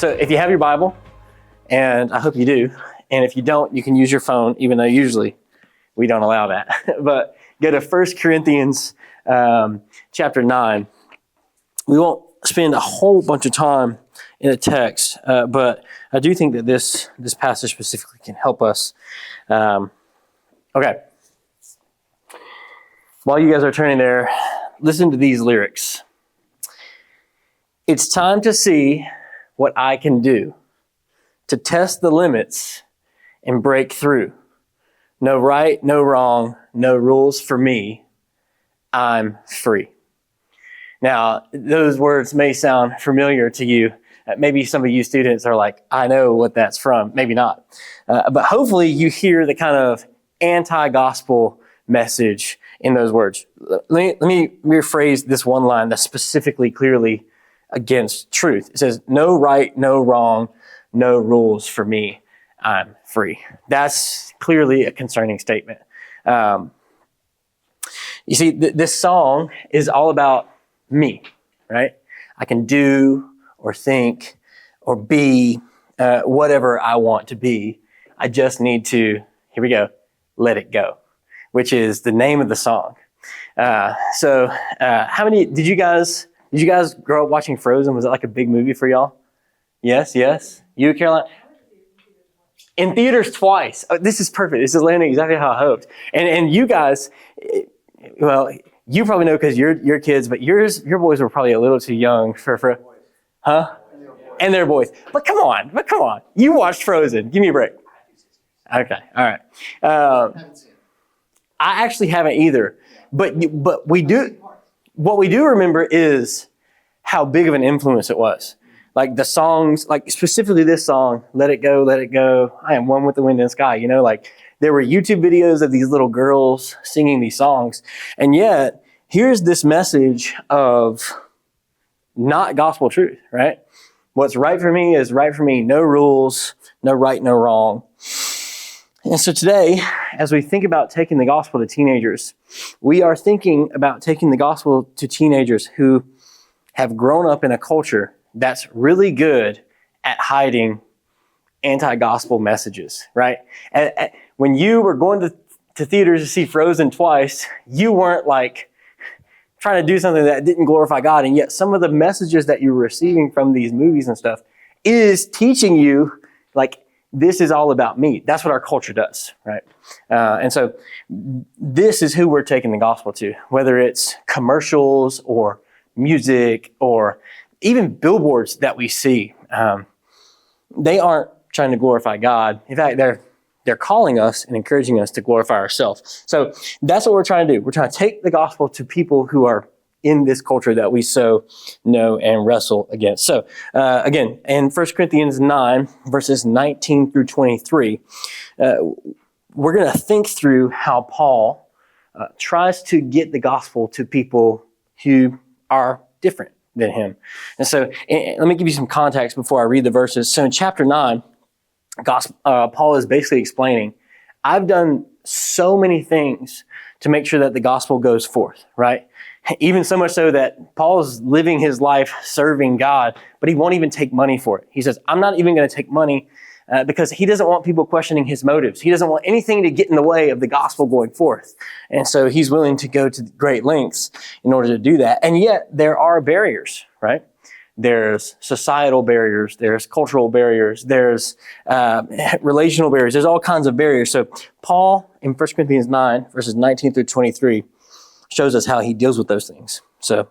So if you have your Bible, and I hope you do, and if you don't, you can use your phone, even though usually we don't allow that. But go to 1 Corinthians chapter 9. We won't spend a whole bunch of time in a text, but I do think that this passage specifically can help us. Okay. While you guys are turning there, listen to these lyrics. It's time to see what I can do, to test the limits and break through. No right, no wrong, no rules for me. I'm free. Now, those words may sound familiar to you. Maybe some of you students are like, I know what that's from. Maybe not. But hopefully you hear the kind of anti-gospel message in those words. Let me rephrase this one line that's specifically clearly against truth. It says, no right, no wrong, no rules for me. I'm free. That's clearly a concerning statement. You see, this song is all about me, right? I can do or think or be whatever I want to be. I just need to, here we go, let it go, which is the name of the song. So how many, did you guys grow up watching Frozen? Was it like a big movie for y'all? Yes. You, Caroline? In theaters twice. Oh, this is perfect. This is landing exactly how I hoped. And you guys, well, you probably know because you're kids, but your boys were probably a little too young for huh? And they're boys. But come on. You watched Frozen. Give me a break. Okay, all right. I actually haven't either. But we do. What we do remember is how big of an influence it was. Like the songs, like specifically this song, Let It Go, Let It Go, I Am One with the Wind and Sky. You know, like there were YouTube videos of these little girls singing these songs. And yet, here's this message of not gospel truth, right? What's right for me is right for me. No rules, no right, no wrong. And so today, as we think about taking the gospel to teenagers, we are thinking about taking the gospel to teenagers who have grown up in a culture that's really good at hiding anti-gospel messages, right? When you were going to theaters to see Frozen twice, you weren't like trying to do something that didn't glorify God, and yet some of the messages that you're receiving from these movies and stuff is teaching you, like, this is all about me. That's what our culture does, right? And so this is who we're taking the gospel to, whether it's commercials or music or even billboards that we see. They aren't trying to glorify God. In fact, they're calling us and encouraging us to glorify ourselves. So that's what we're trying to do. We're trying to take the gospel to people who are in this culture that we so know and wrestle against. So again, in 1 Corinthians 9, verses 19 through 23, we're going to think through how Paul tries to get the gospel to people who are different than him. And so let me give you some context before I read the verses. So in chapter 9, Paul is basically explaining, I've done so many things to make sure that the gospel goes forth, right? Even so much so that Paul is living his life serving God, but he won't even take money for it. He says, I'm not even going to take money because he doesn't want people questioning his motives. He doesn't want anything to get in the way of the gospel going forth. And so he's willing to go to great lengths in order to do that. And yet there are barriers, right? There's societal barriers, there's cultural barriers, there's relational barriers, there's all kinds of barriers. So Paul in 1 Corinthians 9, verses 19 through 23, shows us how he deals with those things. So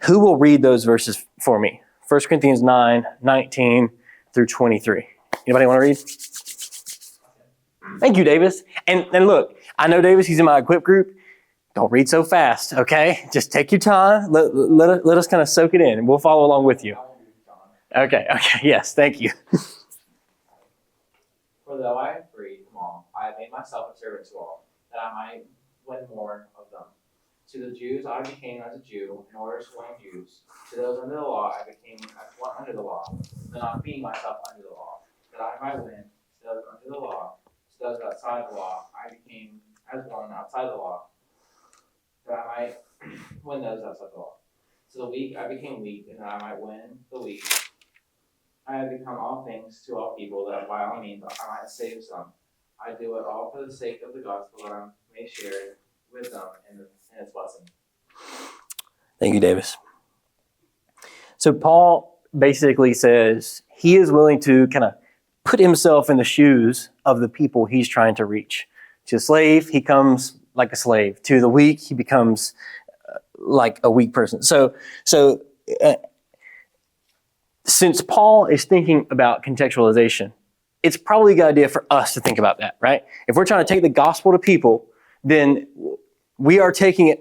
who will read those verses for me? 1 Corinthians 9, 19 through 23. Anybody want to read? Thank you, Davis. And look, I know Davis, he's in my equip group. Don't read so fast, okay? Just take your time. Let us kind of soak it in, and we'll follow along with you. Okay, yes, thank you. For though I am free from all, I have made myself a servant to all, that I might win more of them. To the Jews I became as a Jew, in order to win Jews. To those under the law I became as one under the law, though not being myself under the law, that I might win to those under the law. To those outside the law I became as one outside the law, that I might win those outside the law. To the weak I became weak, and that I might win the weak. I have become all things to all people, that by all means I might save some. I do it all for the sake of the gospel, that I may share with them in its blessing. Thank you, Davis. So Paul basically says he is willing to kind of put himself in the shoes of the people he's trying to reach. To a slave, he comes like a slave. To the weak, he becomes like a weak person. So since Paul is thinking about contextualization, it's probably a good idea for us to think about that, right? If we're trying to take the gospel to people, then we're taking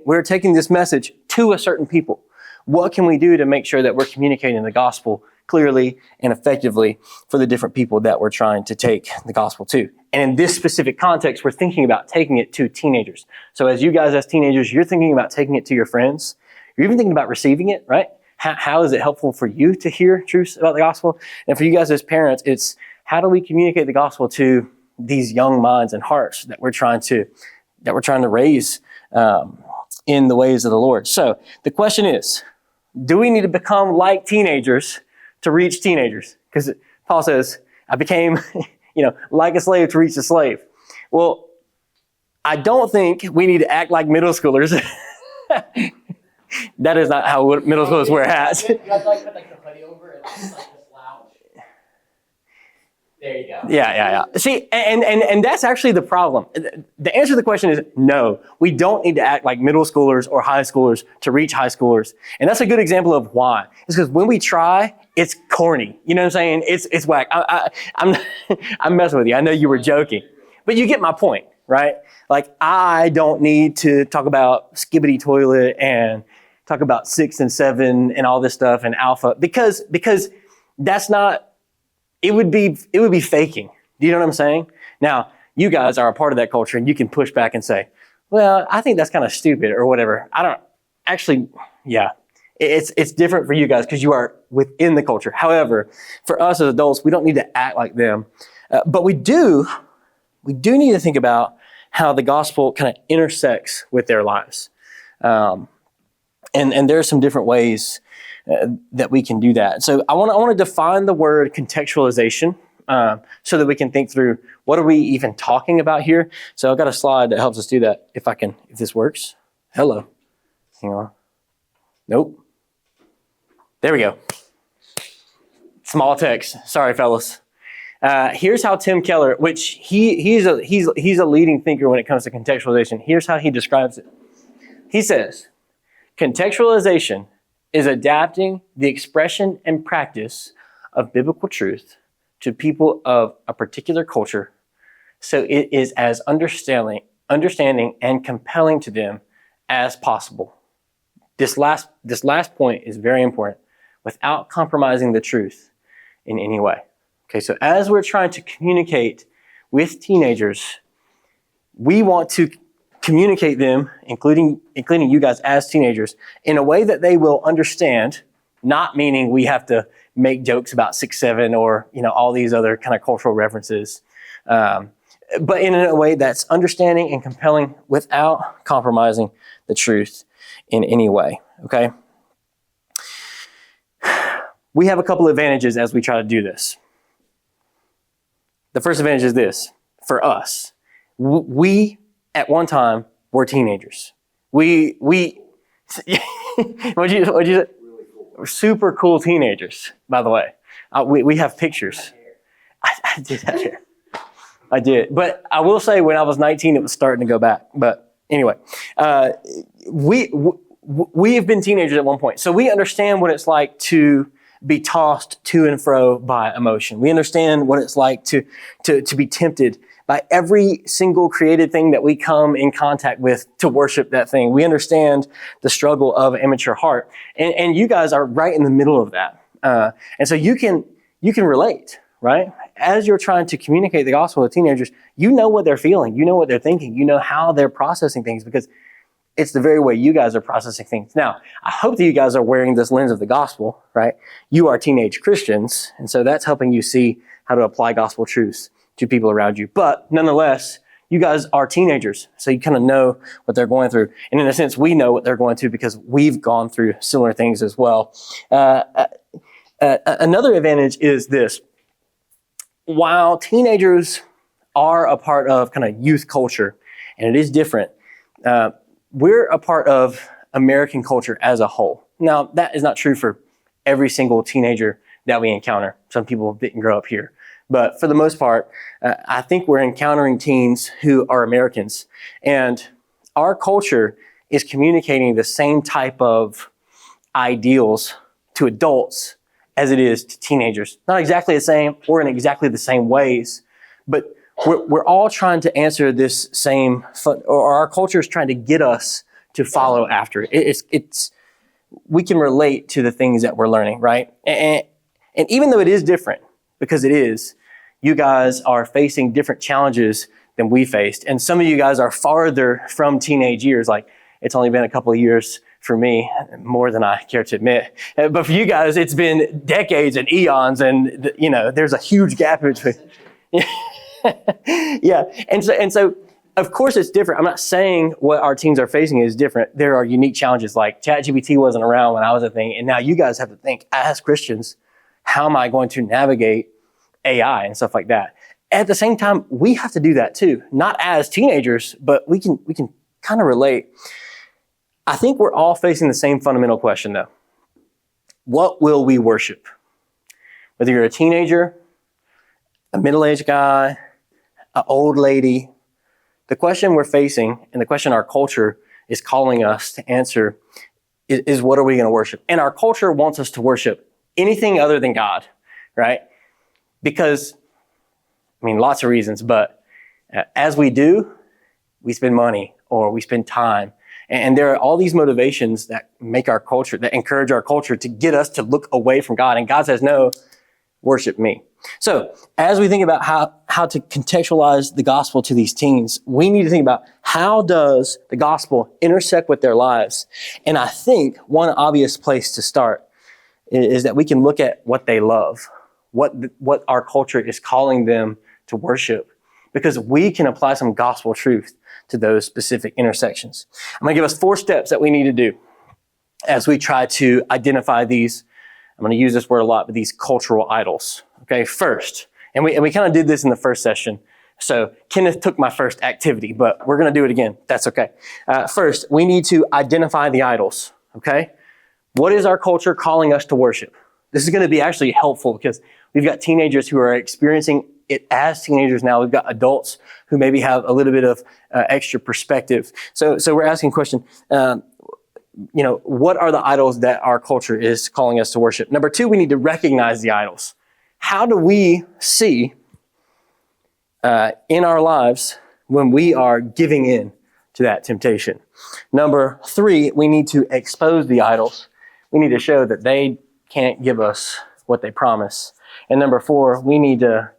this message to a certain people. What can we do to make sure that we're communicating the gospel clearly and effectively for the different people that we're trying to take the gospel to? And in this specific context, we're thinking about taking it to teenagers. So as you guys as teenagers, you're thinking about taking it to your friends. You're even thinking about receiving it, right? How is it helpful for you to hear truths about the gospel? And for you guys as parents, it's how do we communicate the gospel to these young minds and hearts that we're trying to raise in the ways of the Lord? So the question is, do we need to become like teenagers to reach teenagers? Because Paul says, I became, like a slave to reach a slave. Well, I don't think we need to act like middle schoolers. That is not how middle schoolers wear hats. You have to put the hoodie over and just slouch. There you go. Yeah. See, and that's actually the problem. The answer to the question is no. We don't need to act like middle schoolers or high schoolers to reach high schoolers. And that's a good example of why. It's because when we try, it's corny. You know what I'm saying? It's whack. I'm messing with you. I know you were joking. But you get my point, right? Like, I don't need to talk about Skibbity Toilet and talk about 6 and 7 and all this stuff and alpha because that's not, it would be faking. Do you know what I'm saying? Now, you guys are a part of that culture and you can push back and say, well, I think that's kind of stupid or whatever. I don't actually, yeah, it's different for you guys because you are within the culture. However, for us as adults, we don't need to act like them. But we do need to think about how the gospel kind of intersects with their lives. And there are some different ways that we can do that. So I want to define the word contextualization so that we can think through what are we even talking about here. So I've got a slide that helps us do that if this works. Hello. Hang on. Nope. There we go. Small text. Sorry, fellas. Here's how Tim Keller, which he's a leading thinker when it comes to contextualization. Here's how he describes it. He says, contextualization is adapting the expression and practice of biblical truth to people of a particular culture, so it is as understanding and compelling to them as possible. This last point is very important, without compromising the truth in any way. Okay, so as we're trying to communicate with teenagers, we want to communicate them, including you guys as teenagers, in a way that they will understand, not meaning we have to make jokes about 6, 7 or all these other kind of cultural references, but in a way that's understanding and compelling without compromising the truth in any way, okay? We have a couple of advantages as we try to do this. The first advantage is this, for us. We at one time, were teenagers. What'd you say? Really cool. We're super cool teenagers, by the way. We have pictures. I did have hair. I did. But I will say when I was 19, it was starting to go back. But anyway, we have been teenagers at one point. So we understand what it's like to be tossed to and fro by emotion. We understand what it's like to be tempted by every single created thing that we come in contact with to worship that thing. We understand the struggle of an immature heart. And you guys are right in the middle of that. And so you can relate, right? As you're trying to communicate the gospel to teenagers, you know what they're feeling. You know what they're thinking. You know how they're processing things because it's the very way you guys are processing things. Now, I hope that you guys are wearing this lens of the gospel, right? You are teenage Christians. And so that's helping you see how to apply gospel truths to people around you. But nonetheless, you guys are teenagers, so you kind of know what they're going through. And in a sense, we know what they're going through because we've gone through similar things as well. Another advantage is this. While teenagers are a part of kind of youth culture, and it is different, we're a part of American culture as a whole. Now, that is not true for every single teenager that we encounter. Some people didn't grow up here. But for the most part, I think we're encountering teens who are Americans. And our culture is communicating the same type of ideals to adults as it is to teenagers. Not exactly the same or in exactly the same ways, but we're all trying to answer this same, or our culture is trying to get us to follow after it. We can relate to the things that we're learning, right? And even though it is different, because it is, you guys are facing different challenges than we faced. And some of you guys are farther from teenage years. Like, it's only been a couple of years for me, more than I care to admit. But for you guys, it's been decades and eons, and there's a huge gap between. Yeah, and so of course it's different. I'm not saying what our teens are facing is different. There are unique challenges, like ChatGPT wasn't around when I was a thing, and now you guys have to think, as Christians, how am I going to navigate AI and stuff like that? At the same time, we have to do that too, not as teenagers, but we can kind of relate. I think we're all facing the same fundamental question, though. What will we worship? Whether you're a teenager, a middle-aged guy, an old lady, the question we're facing and the question our culture is calling us to answer is what are we going to worship? And our culture wants us to worship anything other than God, right? Because, lots of reasons, but as we do, we spend money or we spend time. And there are all these motivations that make our culture, that encourage our culture to get us to look away from God. And God says, no, worship me. So as we think about how to contextualize the gospel to these teens, we need to think about how does the gospel intersect with their lives? And I think one obvious place to start is that we can look at what they love, what our culture is calling them to worship, because we can apply some gospel truth to those specific intersections. I'm going to give us 4 steps that we need to do as we try to identify these. I'm going to use this word a lot, but these cultural idols. Okay, first, and we kind of did this in the first session. So Kenneth took my first activity, but we're going to do it again. That's okay. First, we need to identify the idols. Okay, what is our culture calling us to worship? This is going to be actually helpful because we've got teenagers who are experiencing it as teenagers now. We've got adults who maybe have a little bit of extra perspective. So we're asking a question. What are the idols that our culture is calling us to worship? Number 2, we need to recognize the idols. How do we see in our lives when we are giving in to that temptation? Number 3, we need to expose the idols. We need to show that they can't give us what they promise. And number 4, we need to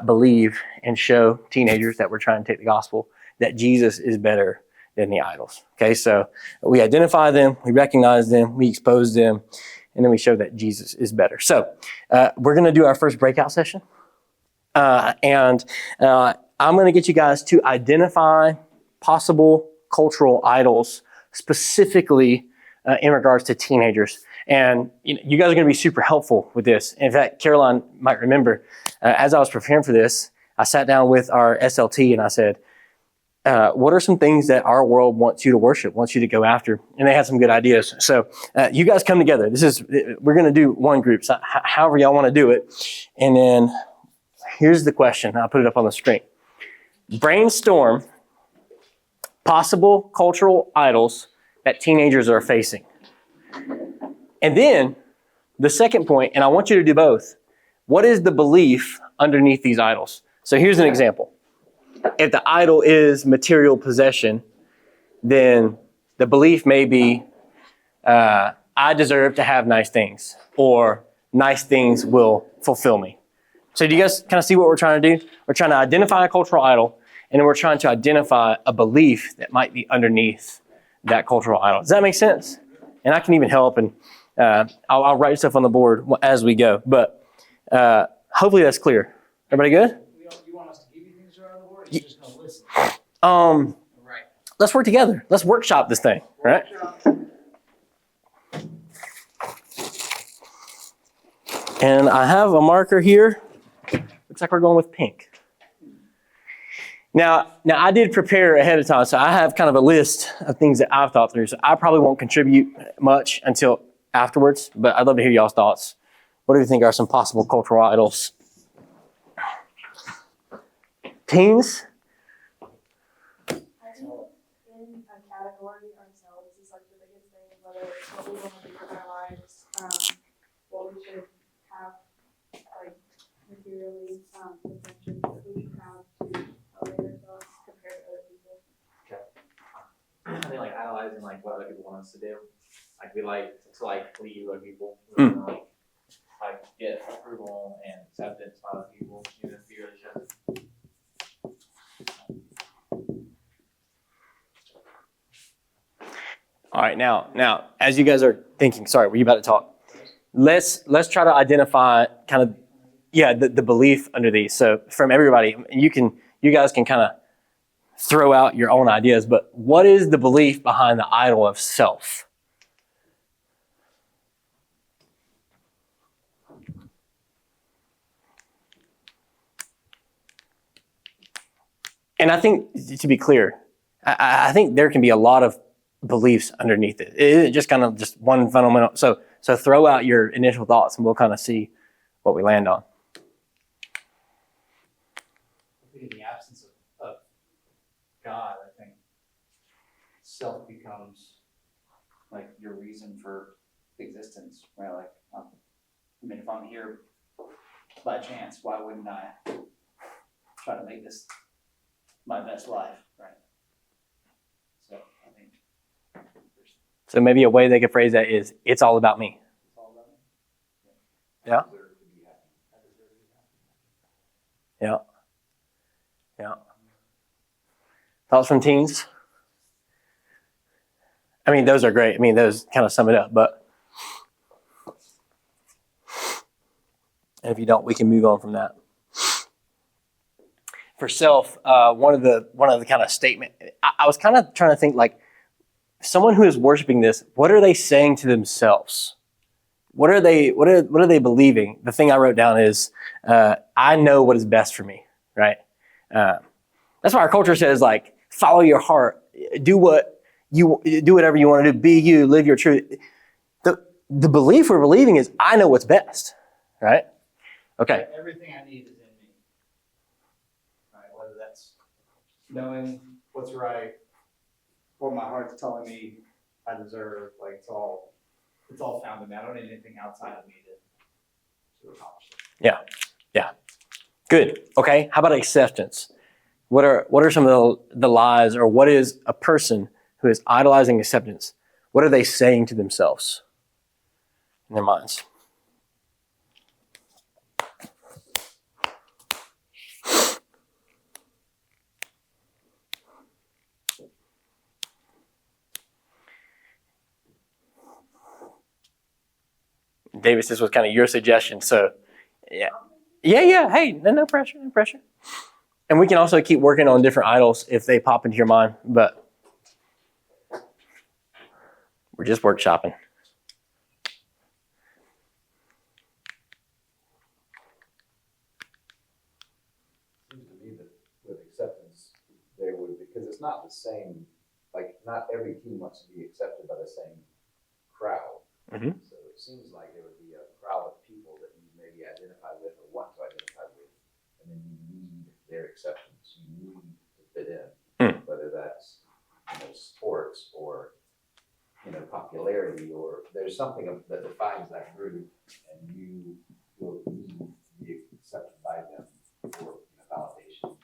believe and show teenagers that we're trying to take the gospel that Jesus is better than the idols. Okay, so we identify them, we recognize them, we expose them, and then we show that Jesus is better. So we're going to do our first breakout session. And I'm going to get you guys to identify possible cultural idols, specifically in regards to teenagers. And you guys are going to be super helpful with this. In fact, Caroline might remember, as I was preparing for this, I sat down with our SLT and I said, what are some things that our world wants you to worship, wants you to go after? And they had some good ideas. So you guys come together. We're going to do one group, so however y'all want to do it. And then here's the question. I'll put it up on the screen. Brainstorm possible cultural idols that teenagers are facing. And then the second point, and I want you to do both, what is the belief underneath these idols? So here's an example. If the idol is material possession, then the belief may be, I deserve to have nice things, or nice things will fulfill me. So do you guys kind of see what we're trying to do? We're trying to identify a cultural idol, and then we're trying to identify a belief that might be underneath that cultural idol. Does that make sense? And I can even help, and I'll write stuff on the board as we go. But hopefully that's clear. Everybody good? You want us to give you things to write on the board, or you're just going to listen? Right. Let's work together. Let's workshop this thing, right? And I have a marker here. Looks like we're going with pink. Now I did prepare ahead of time, so I have kind of a list of things that I've thought through. So I probably won't contribute much until afterwards, but I'd love to hear y'all's thoughts. What do you think are some possible cultural idols? Teens? I think in a category ourselves is like the biggest thing, whether it's what we want to do with our lives, what we should have, like materially, intentions that we should have to elevate ourselves compared to other people. I think like analyzing like what other people want us to do. Like we like to like please other people. We want to like get approval and acceptance from other people, even if we really shouldn't. All right, now, as you guys are thinking, sorry, were you about to talk? Let's try to identify kind of, the belief under these. So from everybody, you guys can kind of throw out your own ideas, but what is the belief behind the idol of self? And I think, to be clear, I think there can be a lot of beliefs underneath it. It isn't just kind of just one fundamental. So throw out your initial thoughts and we'll kind of see what we land on. In the absence of God, I think self becomes like your reason for existence, right? Like, I mean, if I'm here by chance, why wouldn't I try to make this my best life, right? So I think So maybe a way they could phrase that is, it's all about me. it's all about me. Yeah. I deserve to be happy. I deserve to be happy. Yeah. Thoughts from teens? I mean, those are great. I mean, those kind of sum it up, but and if you don't, we can move on from that. For self, one of the kind of statement, I was kind of trying to think like someone who is worshiping this, what are they saying to themselves? What are they believing? The thing I wrote down is, I know what is best for me, right? That's why our culture says like, follow your heart, do whatever you want to do, be you, live your truth. The belief we're believing is, I know what's best, right? Okay. Everything I need is in me. Right? Whether that's knowing what's right, what my heart's telling me I deserve, like it's all found in me. I don't need anything outside of me to accomplish it. Yeah. Good. Okay. How about acceptance? What are some of the lies, or what is a person who is idolizing acceptance? What are they saying to themselves in their minds? Davis, this was kind of your suggestion, so yeah. Hey, no pressure. And we can also keep working on different idols if they pop into your mind, but we're just workshopping. Seems to me that with acceptance, there would, because it's not the same, like not every team wants to be accepted by the same crowd. Mm-hmm. So it seems like there would be a crowd of people that you maybe identify with or want to identify with, and then you need their acceptance. You need to fit in, whether that's sports or popularity, or there's something that defines that group, and you will need to be accepted by them for validation.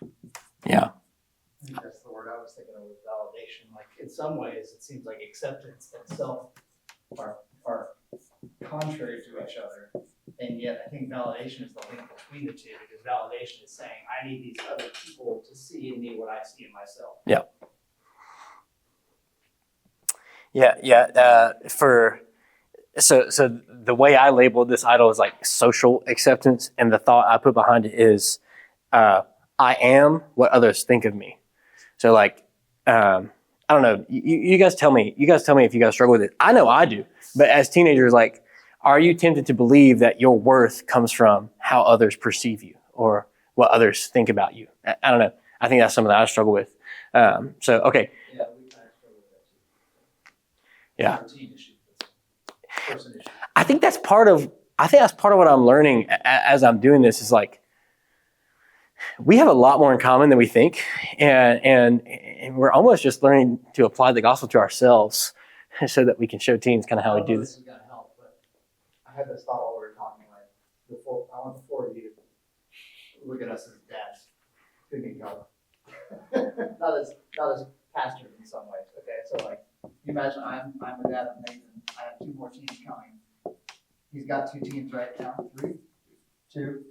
Yeah. I think that's the word I was thinking of, with validation. Like in some ways, it seems like acceptance and self are contrary to each other, and yet I think validation is the link between the two, because validation is saying I need these other people to see in me what I see in myself. Yeah. So the way I labeled this idol is like social acceptance, and the thought I put behind it is, I am what others think of me. So like, I don't know. You guys tell me. You guys tell me if you guys struggle with it. I know I do. But as teenagers, like, Are you tempted to believe that your worth comes from how others perceive you or what others think about you? I don't know. I think that's something that I struggle with. Okay. Yeah, we kind of struggle with that too. Yeah. It's a routine issue. It's a person issue. I think that's part of what I'm learning as I'm doing this is like, we have a lot more in common than we think. And we're almost just learning to apply the gospel to ourselves so that we can show teens kind of how we do This this. is gonna help, but I had this thought while we were talking, like, before, I want the four of you to look at us as dads, who need God. Not as pastors in some ways, okay, so like, you imagine I'm a dad of Nathan, I have two more teams coming. He's got two teams right now, two.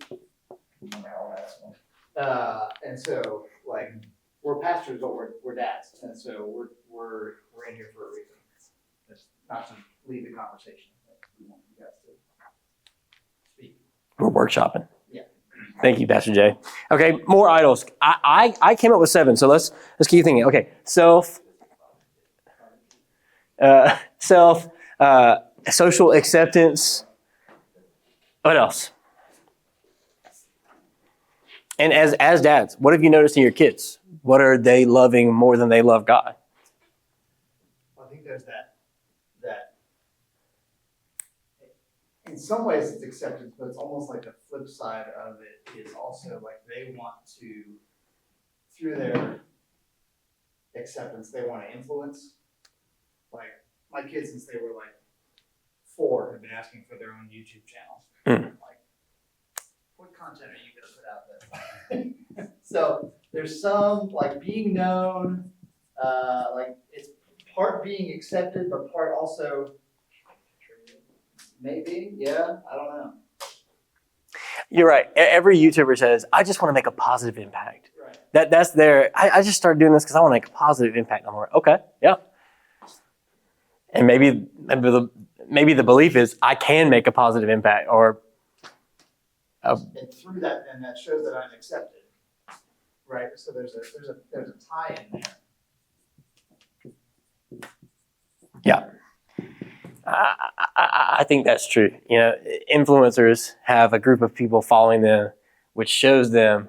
And so, like, we're pastors, but we're dads, and so we're in here for a reason. It's not to lead the conversation, but we want you guys to speak. We're workshopping. Yeah. Thank you, Pastor Jay. Okay, more idols. I came up with 7, so let's keep thinking. Okay, self, social acceptance. What else? And as dads, what have you noticed in your kids? What are they loving more than they love God? I think there's that in some ways it's acceptance, but it's almost like the flip side of it is also like they want to, through their acceptance, they want to influence. Like my kids, since they were like 4, have been asking for their own YouTube channels. Like, what content are you gonna put out there? So there's some like being known, like it's part being accepted, but part also maybe, yeah, I don't know. You're right. Every YouTuber says, I just want to make a positive impact. Right. That's their, I just started doing this because I want to make a positive impact. I'm like, okay, yeah. And maybe the belief is I can make a positive impact, or And through that, then that shows that I'm accepted, right? So there's a tie in there. yeah. I think that's true. You know, influencers have a group of people following them, which shows them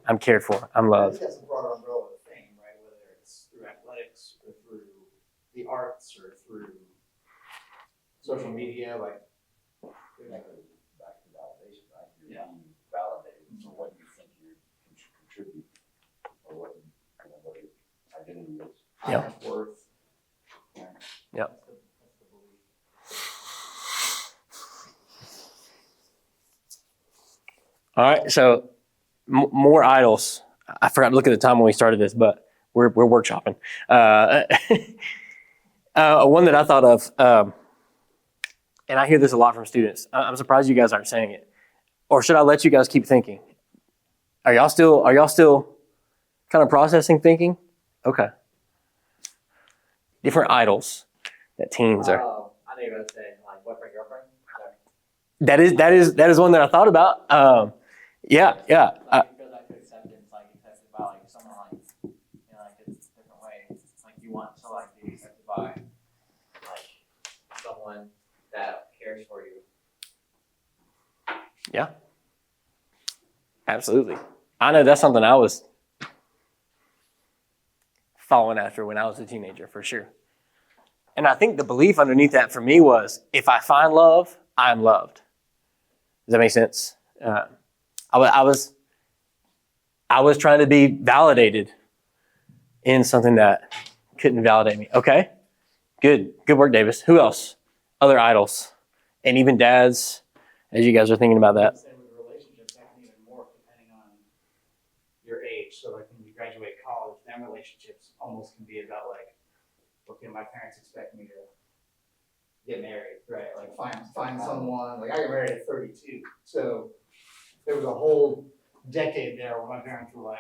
I'm cared for, I'm I loved. think that's a broader umbrella of fame, right? Whether it's through athletics or through the arts or through social media, like. That goes back to validation, right? You're Yeah. being validated for what you think you can contribute, or what your identity is. Yeah. I have worth. Yeah. That's the belief. All right, so more idols. I forgot to look at the time when we started this, but we're workshopping. One that I thought of, and I hear this a lot from students. I'm surprised you guys aren't saying it. Or should I let you guys keep thinking? Are y'all still kind of processing thinking? Okay. Different idols that teens are. I know you're gonna say like boyfriend, girlfriend. That is one that I thought about. Yeah. Like, it goes back to acceptance, like accepted by like someone like in like a different way. Like you want to like be accepted by like someone that cares for you. Yeah. Absolutely. I know that's something I was following after when I was a teenager, for sure. And I think the belief underneath that for me was, if I find love, I'm loved. Does that make sense? I was trying to be validated in something that couldn't validate me. Okay, good work, Davis. Who else? Other idols, and even dads, as you guys are thinking about that. Same with relationships, that can even morph depending on your age. So like when you graduate college, then relationships almost can be about like, okay, my parents expect me to get married, right? Like find someone. Like I got married at 32, so there was a whole decade there where my parents were like,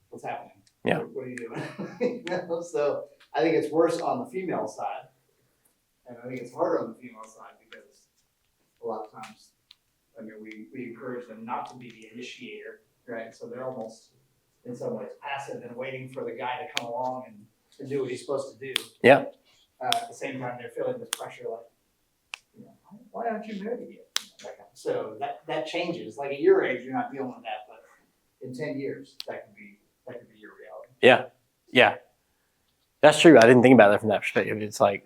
"What's happening? Yeah. What are you doing?" You know? So I think it's worse on the female side, and I think it's harder on the female side because a lot of times, I mean, we encourage them not to be the initiator, right? So they're almost in some ways passive and waiting for the guy to come along and do what he's supposed to do. Yeah. At the same time, they're feeling this pressure, like Why aren't you married yet? So that changes. Like at your age, you're not dealing with that, but in 10 years, that could be your reality. Yeah, that's true. I didn't think about that from that perspective. It's like,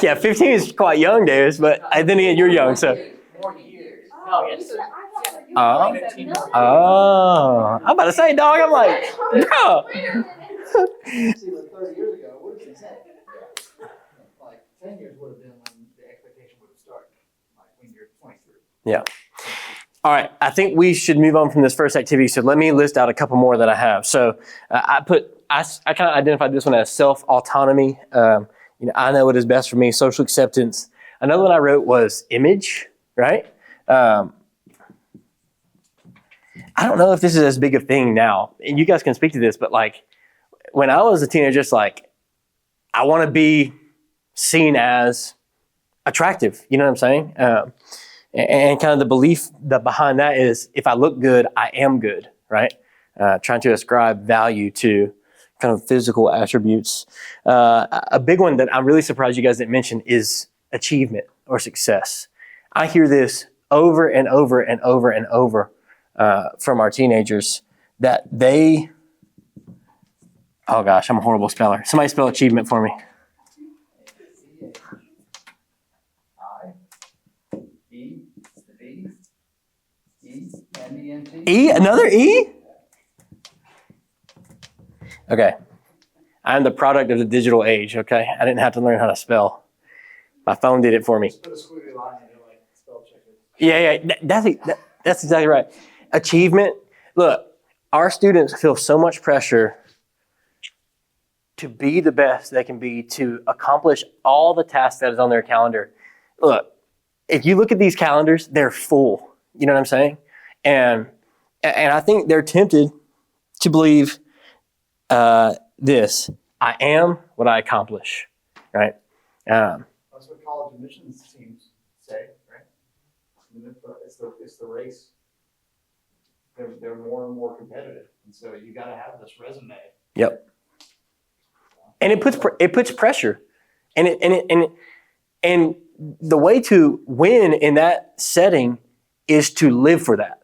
yeah, 15 is quite young, Davis, but then again, you're young, so. More years. Oh, yes. I thought for you, Oh. like that. No. Oh, I'm about to say, dog, I'm like, bro. Wait a minute. See, like 30 years ago, what did they say? Like 10 years would have been when the expectation would have started, like when you're 23. All right, I think we should move on from this first activity. So let me list out a couple more that I have. So I kind of identified this one as self-autonomy. I know what is best for me, social acceptance. Another one I wrote was image, right? I don't know if this is as big a thing now, and you guys can speak to this, but like when I was a teenager, just like I want to be seen as attractive. You know what I'm saying? And kind of the belief that behind that is if I look good, I am good, right? Trying to ascribe value to kind of physical attributes. A big one that I'm really surprised you guys didn't mention is achievement or success. I hear this over and over and over and over from our teenagers that they, oh gosh, I'm a horrible speller. Somebody spell achievement for me. E? Another E? Okay. I'm the product of the digital age, okay? I didn't have to learn how to spell. My phone did it for me. Just put a squiggly line in there, like spell checker. Yeah, that's exactly right. Achievement. Look, our students feel so much pressure to be the best they can be, to accomplish all the tasks that is on their calendar. Look, if you look at these calendars, they're full. You know what I'm saying? And I think they're tempted to believe this: I am what I accomplish, right? That's what college admissions teams say, right? It's the race. They're more and more competitive, and so you got to have this resume. Yep. And it puts pressure, and the way to win in that setting is to live for that.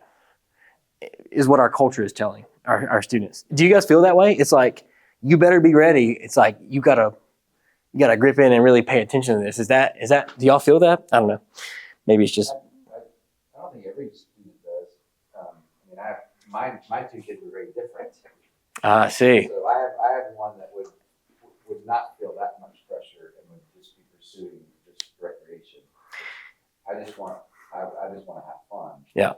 Is what our culture is telling our students. Do you guys feel that way? It's like you better be ready. It's like you gotta grip in and really pay attention to this. Is that? Do y'all feel that? I don't know. Maybe it's just. I don't think every student does. My two kids were very different. I see. So I have one that would not feel that much pressure and would just be pursuing just recreation. I just want to have fun. Yeah.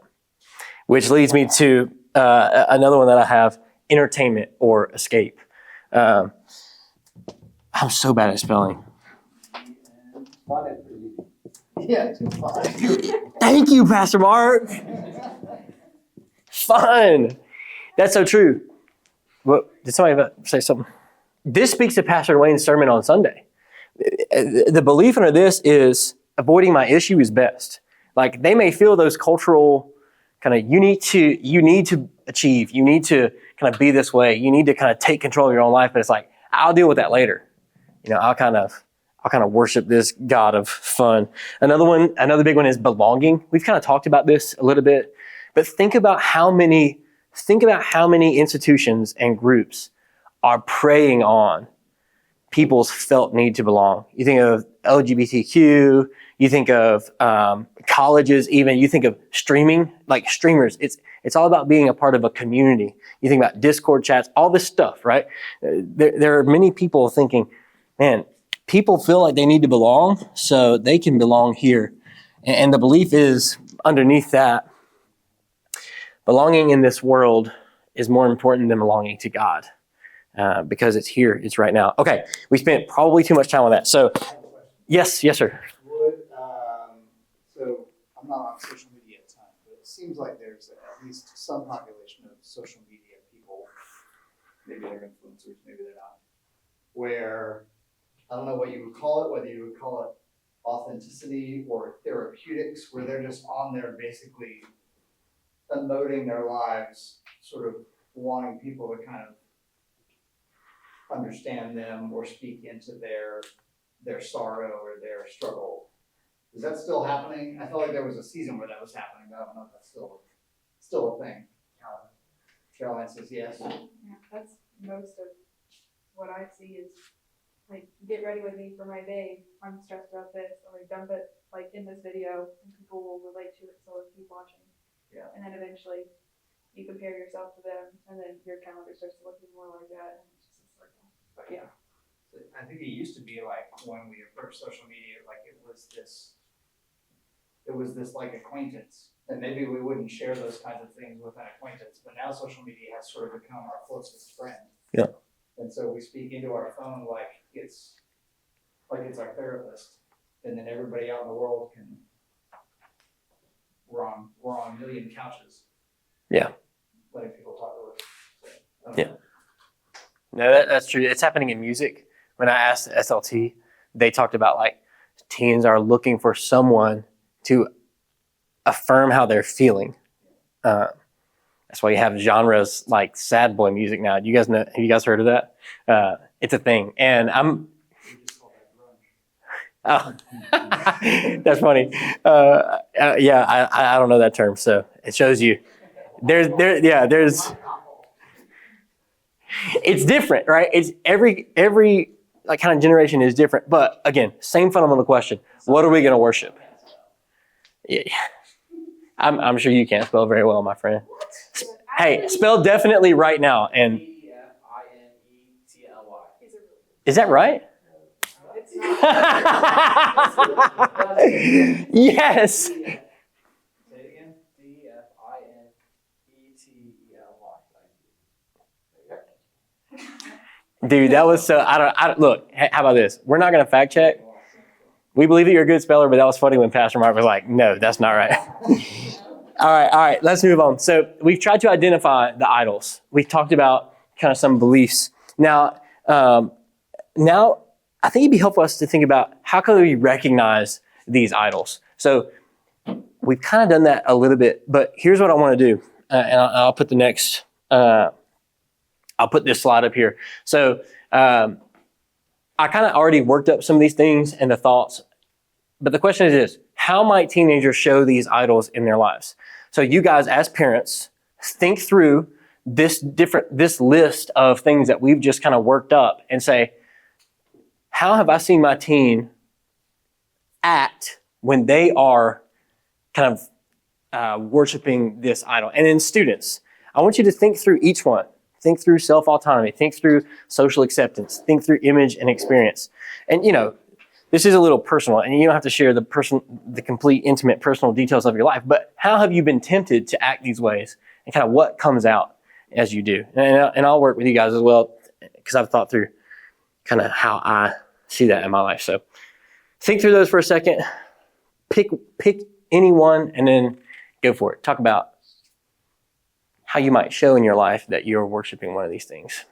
Which leads me to another one that I have: entertainment or escape. I'm so bad at spelling. Fun is pretty easy. Yeah, it's fun. Thank you, Pastor Mark. Fun. That's so true. What, did somebody say something? This speaks to Pastor Wayne's sermon on Sunday. The belief under this is avoiding my issue is best. Like they may feel those cultural kind of you need to achieve, you need to kind of be this way, you need to kind of take control of your own life, but it's like I'll deal with that later. I'll kind of worship this God of fun. Another big one is belonging. We've kind of talked about this a little bit, but think about how many institutions and groups are preying on people's felt need to belong. You think of LGBTQ, you think of colleges, even you think of streaming, like streamers. It's all about being a part of a community. You think about Discord chats, all this stuff, right? There are many people thinking, man, people feel like they need to belong, so they can belong here. And the belief is underneath that, belonging in this world is more important than belonging to God. Because it's here, it's right now. Okay, we spent probably too much time on that. So, yes, sir. So I'm not on social media at the time, but it seems like there's at least some population of social media people, maybe they're influencers, maybe they're not, where I don't know what you would call it, whether you would call it authenticity or therapeutics, where they're just on there basically emoting their lives, sort of wanting people to kind of understand them or speak into their sorrow or their struggle. Is that still happening? I felt like there was a season where that was happening, but I don't know if that's still a thing. Caroline says yes. Yeah, that's most of what I see is like, get ready with me for my day. I'm stressed about this, or dump it like in this video, and people will relate to it, so they'll keep watching. Yeah. And then eventually, you compare yourself to them, and then your calendar starts to look more like that, and it's just a circle. But yeah. I think it used to be like when we approached social media, like it was this like acquaintance. And maybe we wouldn't share those kinds of things with an acquaintance, but now social media has sort of become our closest friend. Yeah. And so we speak into our phone like it's our therapist, and then everybody out in the world we're on a million couches. Yeah. Letting people talk to us. So, Yeah. No, that's true. It's happening in music. When I asked SLT, they talked about like teens are looking for someone to affirm how they're feeling. That's why you have genres like sad boy music now. Do you guys know? Have you guys heard of that? It's a thing, and I'm. we just call that grunge. Oh, that's funny. Yeah, I don't know that term, so it shows you. There's. It's different, right? It's every like kind of generation is different, but again, same fundamental question: what are we going to worship? Yeah, I'm sure you can't spell very well, my friend. Hey, spell definitely right now, and DEFINETLY. is that right? It's not. Yes. Say it again. DEFINETLY. Dude, that was so. I don't look. How about this? We're not going to fact check. We believe that you're a good speller, but that was funny when Pastor Mark was like, "No, that's not right." All right. Let's move on. So we've tried to identify the idols. We've talked about kind of some beliefs. Now I think it'd be helpful us to think about how can we recognize these idols. So we've kind of done that a little bit, but here's what I want to do, and I'll put the next. I'll put this slide up here. So I kind of already worked up some of these things and the thoughts, but the question is this: how might teenagers show these idols in their lives? So you guys, as parents, think through this list of things that we've just kind of worked up and say, how have I seen my teen act when they are kind of worshiping this idol? And in students, I want you to think through each one. Think through self-autonomy. Think through social acceptance. Think through image and experience. And, this is a little personal, and you don't have to share the complete, intimate, personal details of your life, but how have you been tempted to act these ways, and kind of what comes out as you do? And I'll work with you guys as well, because I've thought through kind of how I see that in my life. So think through those for a second. Pick any one, and then go for it. Talk about how you might show in your life that you're worshiping one of these things.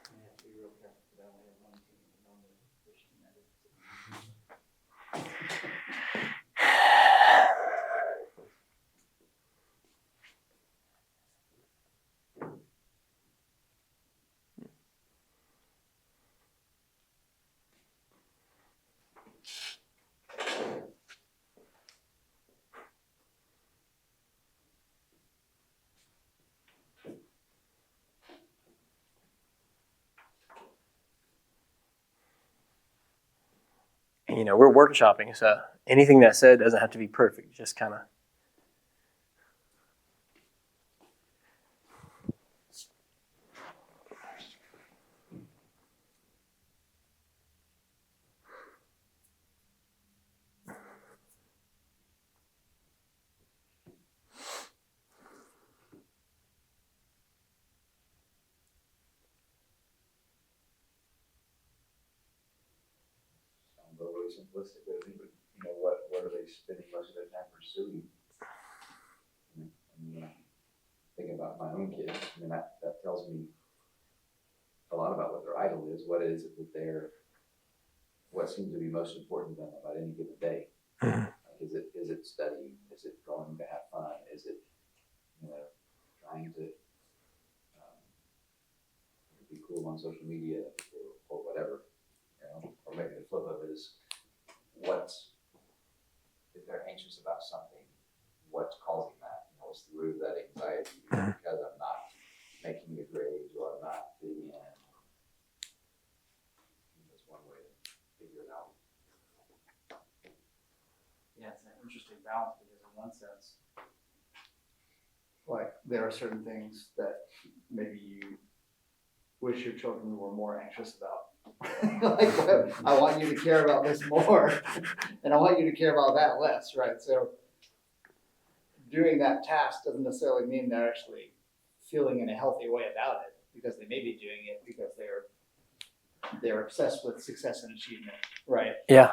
And, we're workshopping, so anything that's said doesn't have to be perfect. Just kind of. Overly simplistic, but I think, what are they spending most of their time pursuing? Thinking about my own kids, that tells me a lot about what their idol is. What is it that what seems to be most important to them about any given day? Like, is it studying? Is it going to have fun? Is it, trying to be cool on social media or whatever, or maybe the flip of it is if they're anxious about something, what's causing that? What's the root of that anxiety? Because I'm not making the grades or I'm not fitting in. That's one way to figure it out. Yeah, it's an interesting balance because in one sense, like there are certain things that maybe you wish your children were more anxious about. Like, I want you to care about this more, and I want you to care about that less, right? So doing that task doesn't necessarily mean they're actually feeling in a healthy way about it, because they may be doing it because they're obsessed with success and achievement, right? Yeah.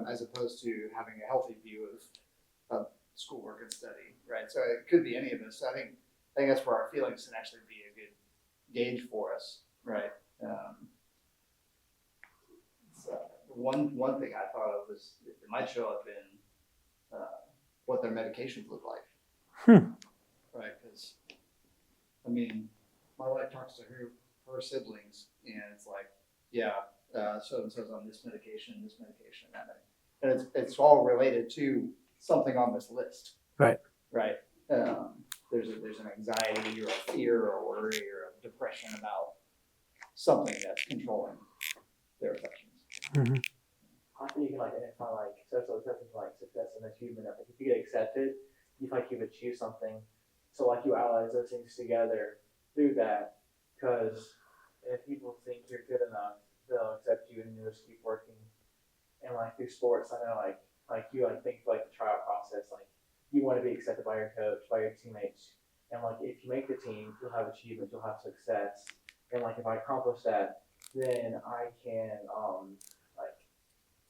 As opposed to having a healthy view of schoolwork and study, right? So it could be any of this. So I think that's where our feelings can actually be a good gauge for us, right? So one thing I thought of was it might show up in what their medications look like, right? Because I mean, my wife talks to her siblings, and it's like, yeah, so and so's on this medication, that medication, and it's all related to something on this list. Right. Right. There's an anxiety or a fear or a worry or a depression about something that's controlling their affections. Mm-hmm. I think you can identify social acceptance success and achievement. Like if you get accepted, you feel like you've achieved something. So you analyze those things together through that, because if people think you're good enough, they'll accept you and you just keep working. And through sports, I know you think the tryout process, you want to be accepted by your coach, by your teammates. And if you make the team, you'll have achievement, you'll have success. And if I accomplish that, then I can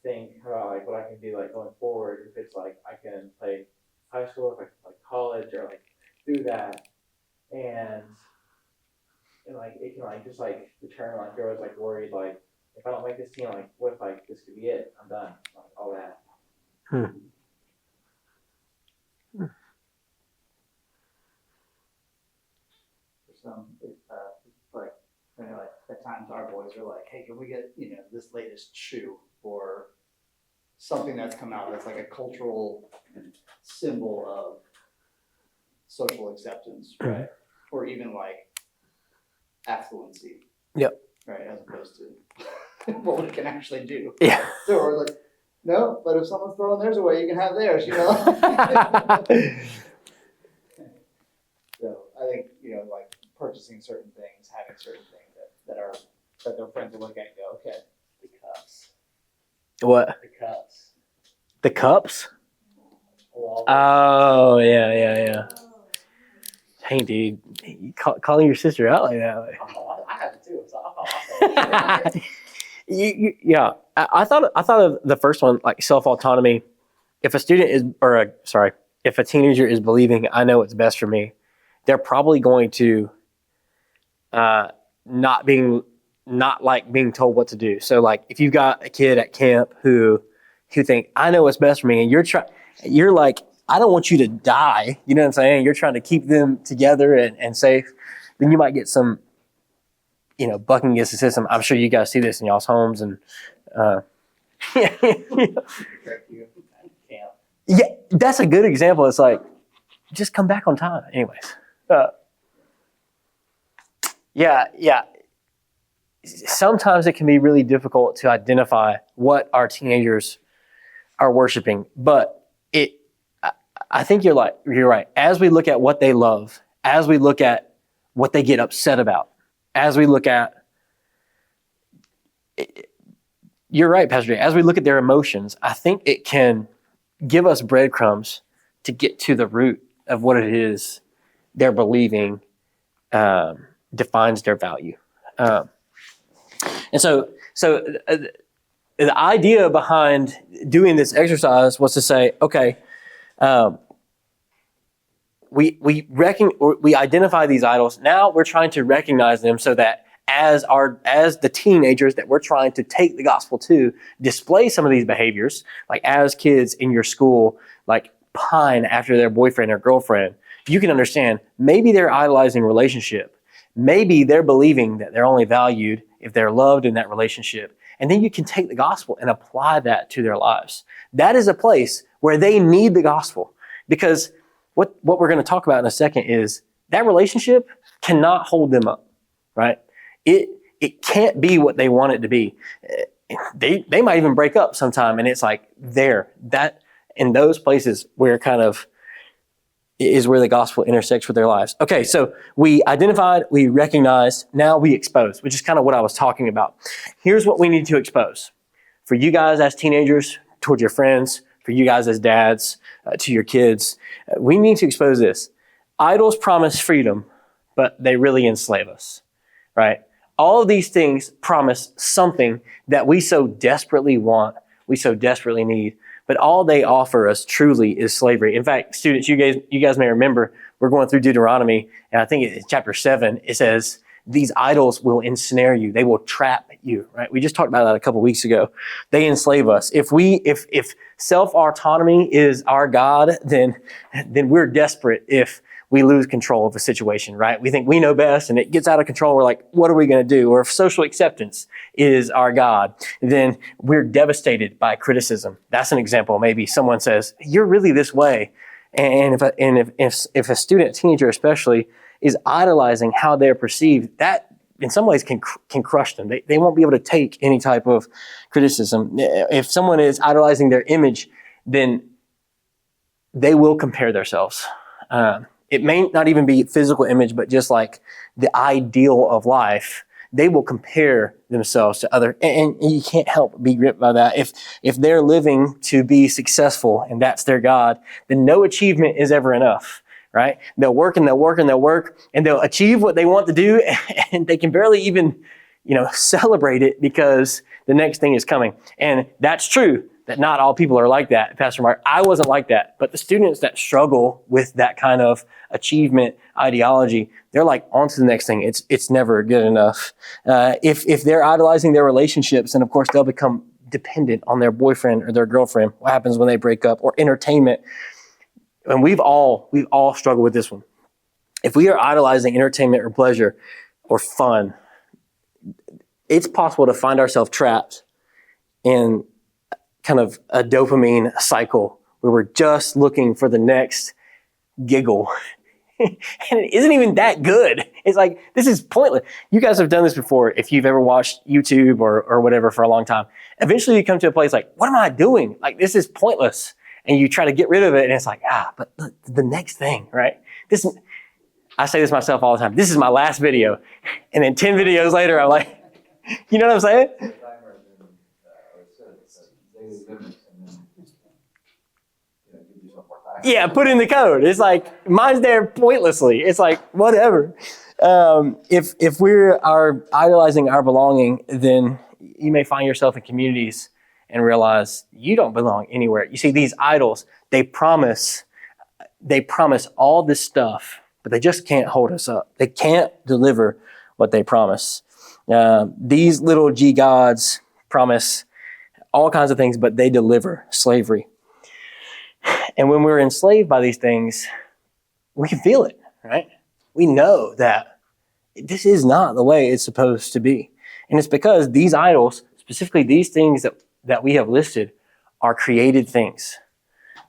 think about what I can do going forward. If it's I can play high school, if I can play college, or do that. And it can just determine you're always worried if I don't make this team, what if this could be it? I'm done. All that. Some at times our boys are hey, can we get this latest shoe or something that's come out that's a cultural symbol of social acceptance, right? Or even affluency. Yep. Right, as opposed to what we can actually do. Yeah. So we're no, but if someone's throwing theirs away, you can have theirs, So I think, purchasing certain things, having certain things that their friends will look at and go, okay, the cups. What? The cups. The cups? Well, Oh, yeah. Hey, dude, you calling your sister out like that? I have it too, so I'm not Yeah, I thought of the first one, self-autonomy. If a student is, if a teenager is believing I know what's best for me, they're probably going to not being told what to do. So if you've got a kid at camp who think I know what's best for me, and you're I don't want you to die. You know what I'm saying? You're trying to keep them together and safe. Then you might get some, bucking against the system. I'm sure you guys see this in y'all's homes and. Yeah, that's a good example. It's just come back on time. Anyways. Yeah. Sometimes it can be really difficult to identify what our teenagers are worshiping, but I think you're right. As we look at what they love, as we look at what they get upset about, as we look at, you're right, Pastor Jay, as we look at their emotions, I think it can give us breadcrumbs to get to the root of what it is they're believing defines their value. And so the idea behind doing this exercise was to say, okay, we identify these idols. Now we're trying to recognize them so that as the teenagers that we're trying to take the gospel to display some of these behaviors, as kids in your school, pine after their boyfriend or girlfriend, you can understand maybe they're idolizing relationship. Maybe they're believing that they're only valued if they're loved in that relationship. And then you can take the gospel and apply that to their lives. That is a place where they need the gospel, because what we're going to talk about in a second is that relationship cannot hold them up, right? It can't be what they want it to be. They might even break up sometime, and it's like that in those places where kind of is where the gospel intersects with their lives. Okay, so we identified, we recognized, now we expose, which is kind of what I was talking about. Here's what we need to expose. For you guys as teenagers, towards your friends, for you guys as dads, to your kids, we need to expose this. Idols promise freedom, but they really enslave us, right? All of these things promise something that we so desperately want, we so desperately need, but all they offer us truly is slavery. In fact, students, you guys may remember, we're going through Deuteronomy, and I think it's chapter 7, it says, these idols will ensnare you. They will trap you, right? We just talked about that a couple weeks ago. They enslave us. If self-autonomy is our God, then we're desperate if we lose control of a situation, right? We think we know best and it gets out of control. We're like, what are we going to do? Or if social acceptance is our God, then we're devastated by criticism. That's an example. Maybe someone says, you're really this way. And if a student, a teenager especially, is idolizing how they're perceived, that in some ways can crush them. They won't be able to take any type of criticism. If someone is idolizing their image, then they will compare themselves. It may not even be physical image, but just like the ideal of life, they will compare themselves to other, and you can't help but be gripped by that. If they're living to be successful and that's their God, then no achievement is ever enough, right? They'll work and they'll work and they'll work and they'll achieve what they want to do, and they can barely even, celebrate it because the next thing is coming. And that's true that not all people are like that, Pastor Mark. I wasn't like that, but the students that struggle with that kind of achievement ideology, they're like, on to the next thing. It's never good enough. If they're idolizing their relationships, and of course they'll become dependent on their boyfriend or their girlfriend. What happens when they break up? Or entertainment. And we've all struggled with this one. If we are idolizing entertainment or pleasure or fun, it's possible to find ourselves trapped in kind of a dopamine cycle where we're just looking for the next giggle. And it isn't even that good. It's like, this is pointless. You guys have done this before if you've ever watched YouTube or whatever for a long time. Eventually you come to a place like, what am I doing? Like, this is pointless. And you try to get rid of it, and it's like, but the next thing, right? I say this myself all the time. This is my last video. And then 10 videos later, I'm like, you know what I'm saying? Yeah, put in the code. It's like, mine's there pointlessly. It's like, whatever. If we're idolizing our belonging, then you may find yourself in communities and realize you don't belong anywhere. You see, these idols, they promise all this stuff, but they just can't hold us up. They can't deliver what they promise. These little G gods promise all kinds of things, but they deliver slavery. And when we're enslaved by these things, we can feel it, right? We know that this is not the way it's supposed to be. And it's because these idols, specifically these things that we have listed, are created things.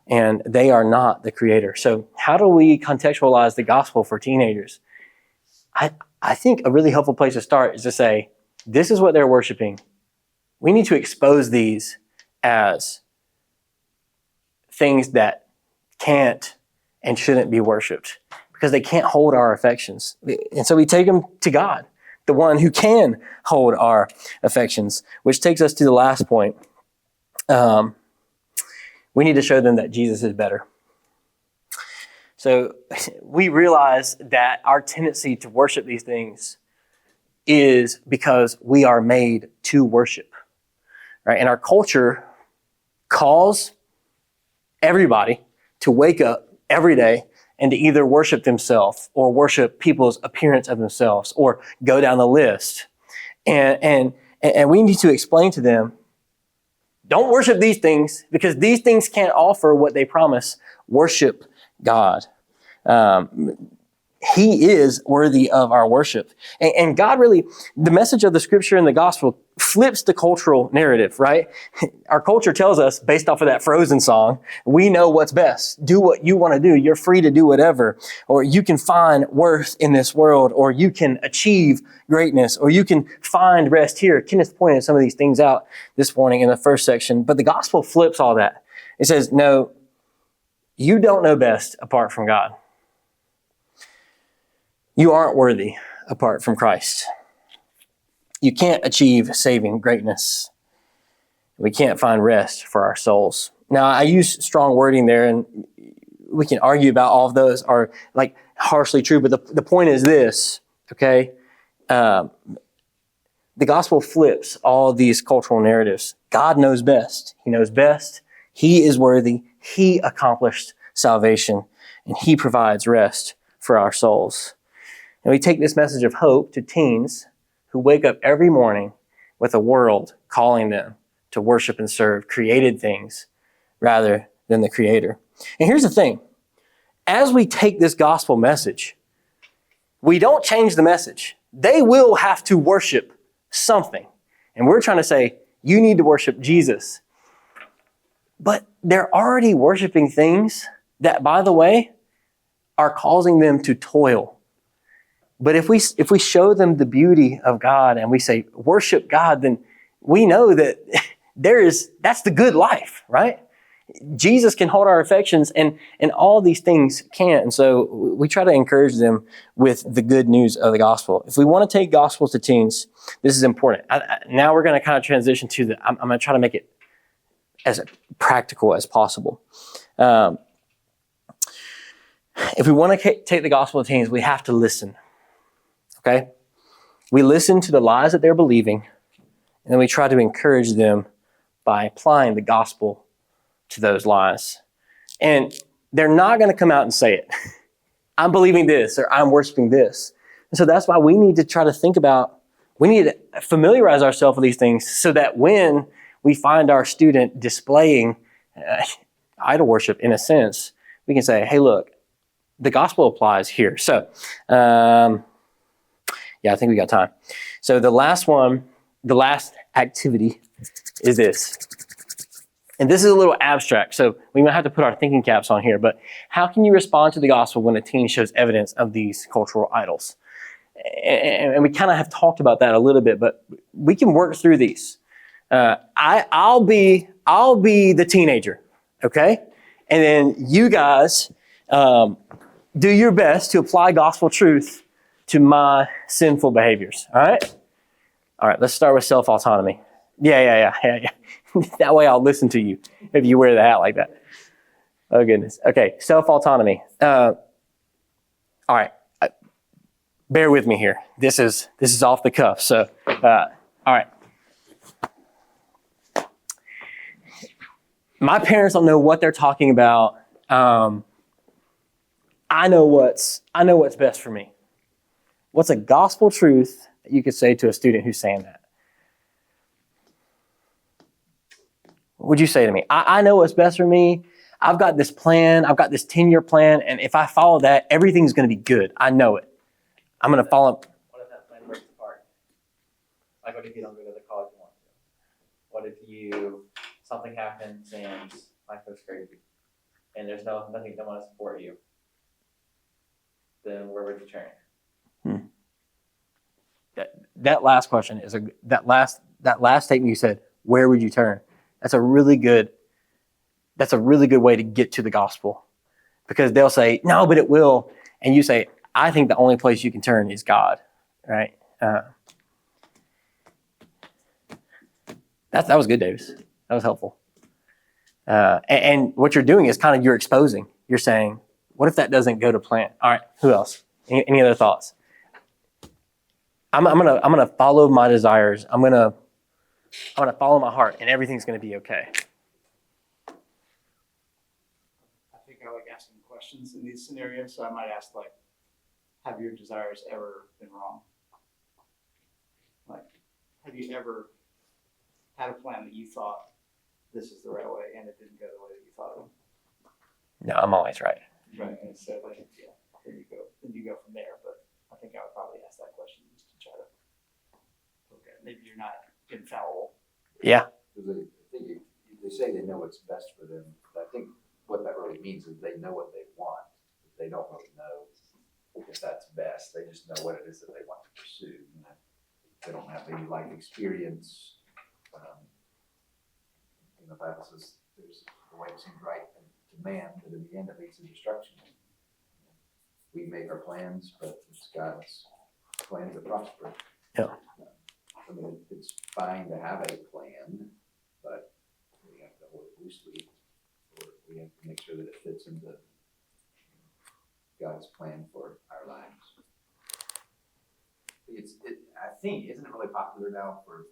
And they are not the creator. So how do we contextualize the gospel for teenagers? I think a really helpful place to start is to say, this is what they're worshiping. We need to expose these as things that can't and shouldn't be worshiped because they can't hold our affections. And so we take them to God, the one who can hold our affections, which takes us to the last point. We need to show them that Jesus is better. So we realize that our tendency to worship these things is because we are made to worship, right? And our culture calls everybody to wake up every day and to either worship themselves or worship people's appearance of themselves or go down the list. And we need to explain to them, don't worship these things because these things can't offer what they promise. Worship God. He is worthy of our worship. And God really, the message of the scripture and the gospel flips the cultural narrative, right? Our culture tells us, based off of that Frozen song, we know what's best. Do what you want to do. You're free to do whatever. Or you can find worth in this world. Or you can achieve greatness. Or you can find rest here. Kenneth pointed some of these things out this morning in the first section. But the gospel flips all that. It says, no, you don't know best apart from God. You aren't worthy apart from Christ. You can't achieve saving greatness. We can't find rest for our souls. Now, I use strong wording there, and we can argue about all of those are like harshly true, but the point is this, okay? The gospel flips all these cultural narratives. God knows best. He knows best. He is worthy. He accomplished salvation, and He provides rest for our souls. And we take this message of hope to teens who wake up every morning with a world calling them to worship and serve created things rather than the Creator. And here's the thing. As we take this gospel message, we don't change the message. They will have to worship something. And we're trying to say, you need to worship Jesus. But they're already worshiping things that, by the way, are causing them to toil. But if we show them the beauty of God and we say, worship God, then we know that that's the good life, right? Jesus can hold our affections and all these things can't. And so we try to encourage them with the good news of the gospel. If we want to take gospel to teens, this is important. Now we're going to kind of transition to I'm going to try to make it as practical as possible. If we want to take the gospel to teens, we have to listen. Okay? We listen to the lies that they're believing, and then we try to encourage them by applying the gospel to those lies. And they're not going to come out and say it. I'm believing this, or I'm worshiping this. And so that's why we need to try to we need to familiarize ourselves with these things so that when we find our student displaying idol worship in a sense, we can say, hey, look, the gospel applies here. So, I think we got time. So the last activity is this. And this is a little abstract, so we might have to put our thinking caps on here, but how can you respond to the gospel when a teen shows evidence of these cultural idols? And we kind of have talked about that a little bit, but we can work through these. I'll be the teenager, okay? And then you guys do your best to apply gospel truth to my sinful behaviors, all right? All right, let's start with self-autonomy. Yeah. That way I'll listen to you if you wear the hat like that. Oh, goodness. Okay, self-autonomy. All right, bear with me here. This is off the cuff, so, all right. My parents don't know what they're talking about. I know what's best for me. What's a gospel truth that you could say to a student who's saying that? What would you say to me? I know what's best for me. I've got this plan. I've got this 10-year plan. And if I follow that, everything's going to be good. I know it. I'm going to follow. What if that plan breaks apart? Like, what if you don't go to the college you want to? What if something happens and life goes crazy and there's nothing to want to support you? Then where would you turn? That last question is that last statement you said, where would you turn? That's a really good way to get to the gospel, because they'll say, no, but it will. And you say, I think the only place you can turn is God, right? That was good, Davis. That was helpful. And what you're doing is kind of you're exposing. You're saying, what if that doesn't go to plan? All right, who else? Any other thoughts? I'm gonna follow my desires. I'm gonna follow my heart, and everything's gonna be okay. I think I like asking questions in these scenarios, so I might ask, like, have your desires ever been wrong? Like, have you ever had a plan that you thought this is the right way and it didn't go the way that you thought it would? No, I'm always right. Right, and so, like, yeah. then you go from there. But I think I would probably ask that question just to try to look at it. Maybe you're not infallible. Yeah. Because they say they know what's best for them, but I think what that really means is they know what they want, but they don't really know if that's best. They just know what it is that they want to pursue. You know? They don't have any life experience. The Bible says there's the way that seems right to man, but in the end it leads to destruction. We make our plans, but it's God's plan to prosper. Yeah. I mean, it's fine to have a plan, but we have to hold it loosely, or we have to make sure that it fits into God's plan for our lives. I think, isn't it really popular now for,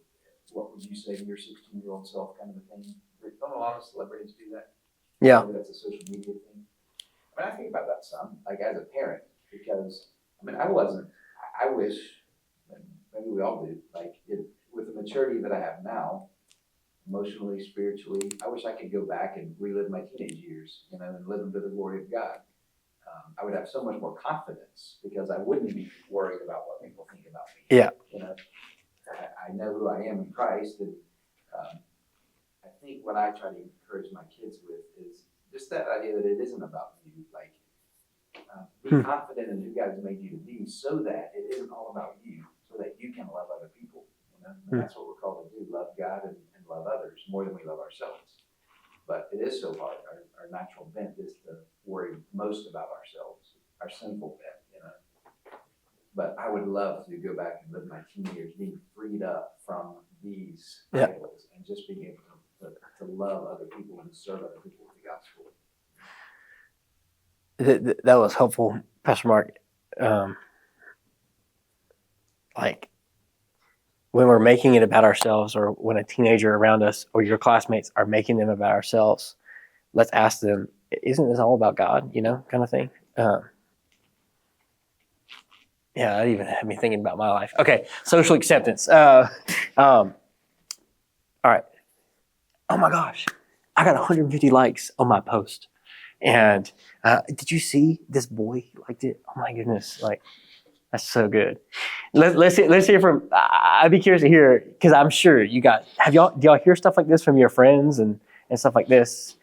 what would you say to your 16-year-old self kind of a thing? Don't a lot of celebrities do that? Yeah. Maybe that's a social media thing. I mean, I think about that some, like as a parent, because, I mean, I wish, and maybe we all do, like, with the maturity that I have now, emotionally, spiritually, I wish I could go back and relive my teenage years, and live them to the glory of God. I would have so much more confidence because I wouldn't be worried about what people think about me. Yeah. I know who I am in Christ, and I think what I try to encourage my kids with is just that idea that it isn't about you. Like, be confident in who God has made you to be, so that it isn't all about you, so that you can love other people. And that's what we're called to do: love God and love others more than we love ourselves. But it is so hard. Our natural bent is to worry most about ourselves, our sinful bent, But I would love to go back and live my teen years being freed up from these idols and just being able to love other people and serve other people with the gospel. That was helpful, Pastor Mark. Like, when we're making it about ourselves, or when a teenager around us or your classmates are making them about ourselves, let's ask them, isn't this all about God, kind of thing? Yeah, that even had me thinking about my life. Okay, social acceptance. All right. Oh my gosh, I got 150 likes on my post. And did you see this boy? He liked it. Oh my goodness, that's so good. Let's hear from. I'd be curious to hear, because I'm sure you got. Do y'all hear stuff like this from your friends and stuff like this?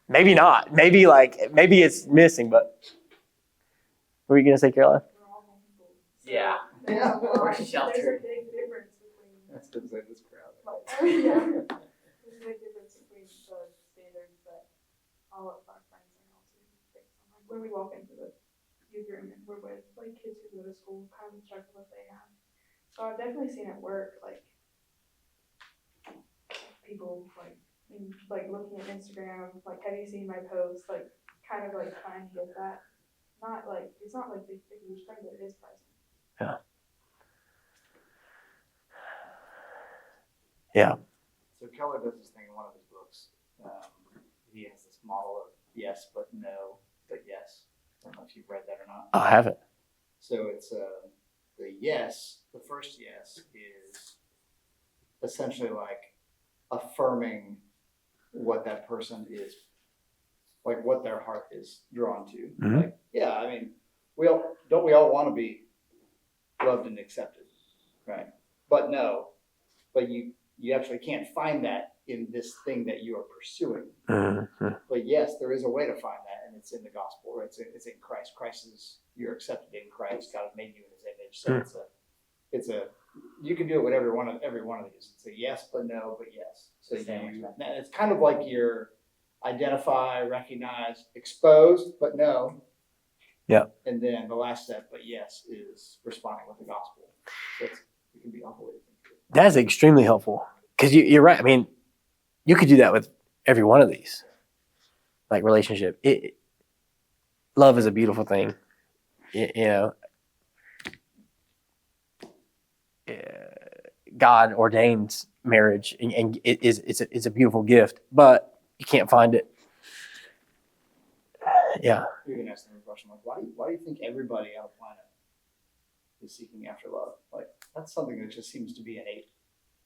Maybe not. Maybe it's missing. But what were you gonna say, Caroline? We're all vulnerable. So, Yeah. We're sheltered. There's a big difference between. That's because of this crowd. Yeah. There's a big difference between the standards that all of our friends are held to based on. Like, when we walk into the youth room and we're with kids who go to school, kind of the struggle that they have. So I've definitely seen it work. People looking at Instagram, have you seen my post? Kind of trying to get that. Not it's not like big huge thing, but it is present. Yeah. Yeah. So Keller does this thing in one of his books. He has this model of yes, but no, but yes. I don't know if you've read that or not. I haven't. So it's the yes, the first yes is essentially like affirming what that person is, like what their heart is drawn to. Mm-hmm. Like, yeah, I mean, we all want to be loved and accepted, right? But no, but you actually can't find that in this thing that you are pursuing. Mm-hmm. But yes, there is a way to find that, and it's in the gospel, right? It's in Christ. Christ is, you're accepted in Christ. God has made you in His image. So it's a you can do it with every one of these. It's a yes, but no, but yes. So it's kind of like you're identify, recognize, exposed, but no. Yeah. And then the last step, but yes, is responding with the gospel. So it can be awful. That's extremely helpful, because you're right. I mean, you could do that with every one of these, like relationship. Love is a beautiful thing, God ordains marriage, and it's a beautiful gift, but you can't find it. Yeah. You can ask them a question like, why do you think everybody on the planet is seeking after love? Like, that's something that just seems to be innate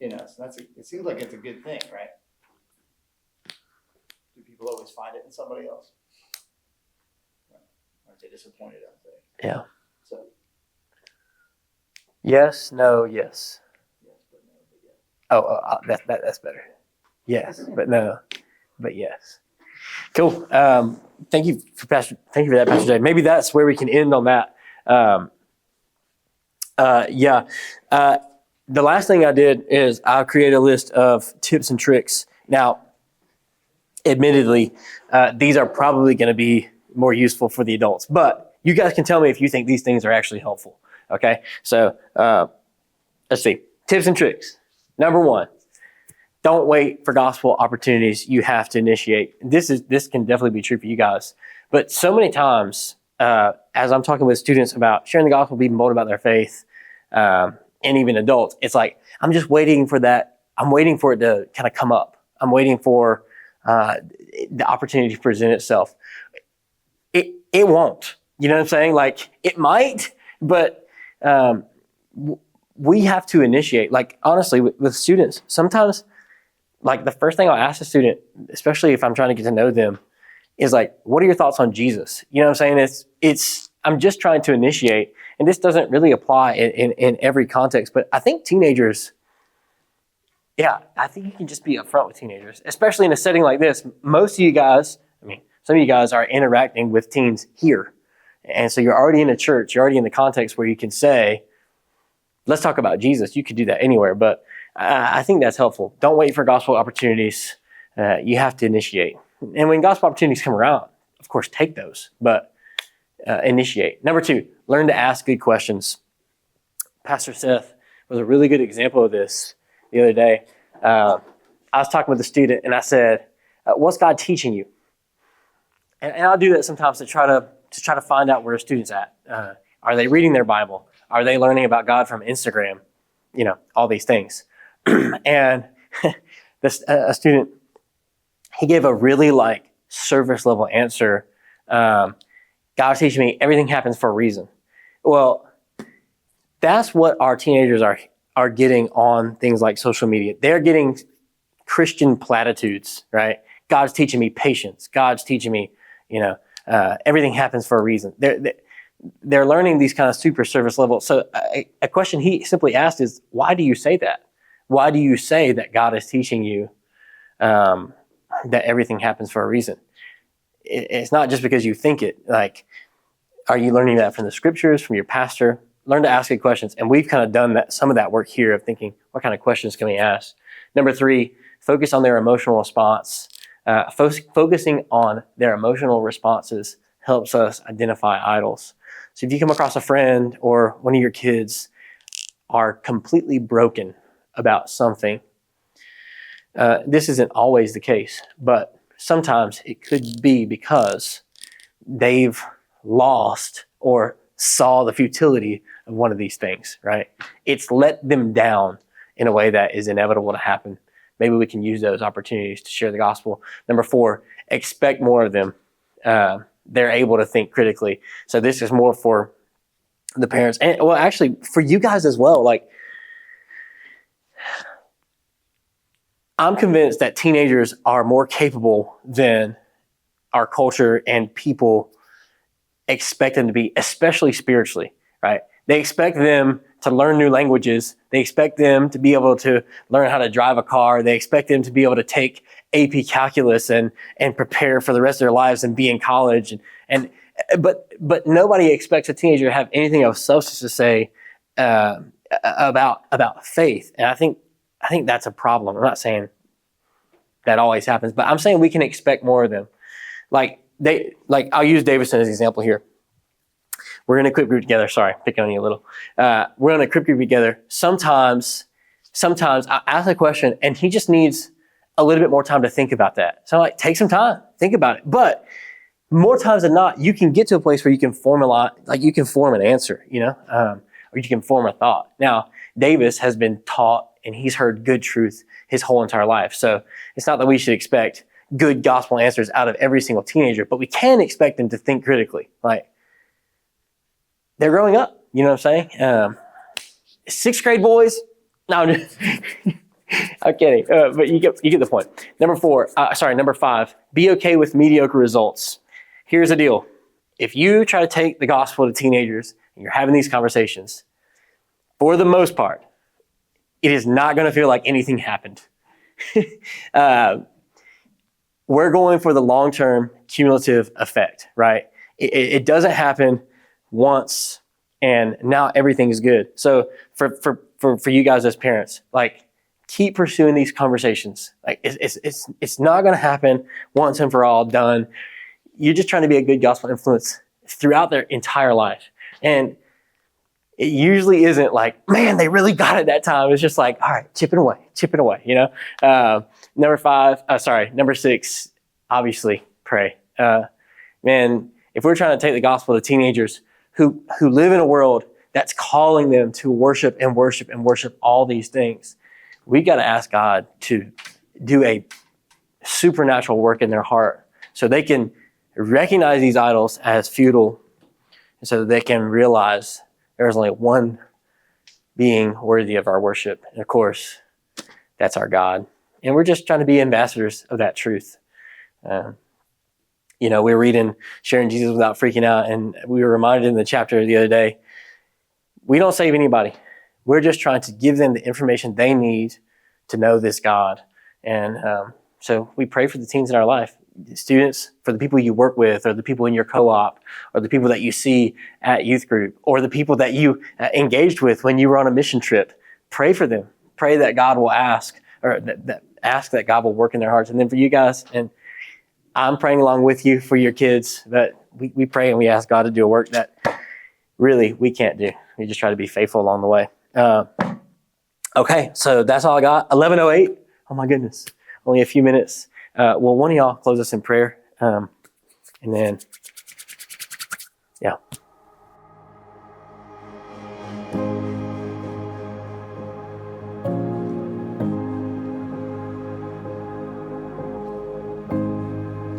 in us. And it seems like it's a good thing, right? Do people always find it in somebody else? get disappointed, I think. Yeah. So, Yes, no, yes. yes, but no, but yeah. That's better. Yes, but no, but yes. Cool. Thank you for that, Pastor Jay. Maybe that's where we can end on that. Yeah. The last thing I did is I created a list of tips and tricks. Now, admittedly, these are probably going to be more useful for the adults, but you guys can tell me if you think these things are actually helpful. Okay. So, let's see. Tips and tricks. Number one, don't wait for gospel opportunities. You have to initiate. This can definitely be true for you guys. But so many times, as I'm talking with students about sharing the gospel, being bold about their faith, and even adults, it's like, I'm just waiting for that. I'm waiting for it to kind of come up. I'm waiting for the opportunity to present itself. It won't. You know what I'm saying? Like, it might, but we have to initiate. Like, honestly, with students, sometimes, like, the first thing I'll ask a student, especially if I'm trying to get to know them, is like, what are your thoughts on Jesus? You know what I'm saying? I'm just trying to initiate, and this doesn't really apply in every context, but I think teenagers, yeah, I think you can just be upfront with teenagers, especially in a setting like this. Most of you guys, some of you guys are interacting with teens here. And so you're already in a church, you're already in the context where you can say, let's talk about Jesus. You could do that anywhere, but I think that's helpful. Don't wait for gospel opportunities. You have to initiate. And when gospel opportunities come around, of course, take those, but initiate. Number two, learn to ask good questions. Pastor Seth was a really good example of this the other day. I was talking with a student and I said, what's God teaching you? And I'll do that sometimes to try to find out where a student's at. Are they reading their Bible? Are they learning about God from Instagram? You know, all these things. And a student, he gave a really service level answer. God's teaching me everything happens for a reason. Well, that's what our teenagers are getting on things like social media. They're getting Christian platitudes, right? God's teaching me patience. God's teaching me, everything happens for a reason. They're learning these kind of super service levels. So a question he simply asked is, why do you say that? Why do you say that God is teaching you that everything happens for a reason? It's not just because you think it. Like, are you learning that from the scriptures, from your pastor? Learn to ask good questions. And we've kind of done some of that work here of thinking, what kind of questions can we ask? Number three, focus on their emotional response. Focusing on their emotional responses helps us identify idols. So if you come across a friend or one of your kids are completely broken about something, this isn't always the case, but sometimes it could be because they've lost or saw the futility of one of these things, right? It's let them down in a way that is inevitable to happen. Maybe we can use those opportunities to share the gospel. Number four, expect more of them. They're able to think critically. So this is more for the parents and, well, actually for you guys as well. Like, I'm convinced that teenagers are more capable than our culture and people expect them to be, especially spiritually, right? They expect them to learn new languages. They expect them to be able to learn how to drive a car. They expect them to be able to take AP calculus and prepare for the rest of their lives and be in college. But nobody expects a teenager to have anything of substance to say about faith. And I think that's a problem. I'm not saying that always happens, but I'm saying we can expect more of them. I'll use Davison as an example here. We're in a quick group together. Sorry, picking on you a little. We're in a quick group together. Sometimes I ask a question and he just needs a little bit more time to think about that. So I'm like, take some time, think about it. But more times than not, you can get to a place where you can form an answer, or you can form a thought. Now, Davis has been taught and he's heard good truth his whole entire life. So it's not that we should expect good gospel answers out of every single teenager, but we can expect them to think critically. Like, they're growing up, you know what I'm saying? Sixth grade boys. No, I'm just I'm kidding. But you get the point. Number five, be okay with mediocre results. Here's the deal. if you try to take the gospel to teenagers and you're having these conversations, for the most part, it is not going to feel like anything happened. We're going for the long-term cumulative effect, right? It doesn't happen once and now everything is good. So for you guys as parents, like, keep pursuing these conversations. Like, it's not going to happen once and for all, done. You're just trying to be a good gospel influence throughout their entire life. And it usually isn't like, man, they really got it that time. It's just like, all right, chip it away, you know? Number 6, obviously pray. Man, if we're trying to take the gospel to teenagers who live in a world that's calling them to worship and worship and worship all these things, we got to ask God to do a supernatural work in their heart so they can recognize these idols as futile, and so that they can realize there's only one being worthy of our worship. And of course, that's our God. And we're just trying to be ambassadors of that truth. We were reading Sharing Jesus Without Freaking Out, and we were reminded in the chapter the other day, we don't save anybody. We're just trying to give them the information they need to know this God. And so we pray for the teens in our life, students, for the people you work with, or the people in your co-op, or the people that you see at youth group, or the people that you engaged with when you were on a mission trip. Pray for them. Pray that God will ask that God will work in their hearts. And then for you guys, and I'm praying along with you for your kids, that we pray and we ask God to do a work that really we can't do. We just try to be faithful along the way. Okay, so that's all I got. 11:08. Oh my goodness, only a few minutes. Will one of y'all close us in prayer? And then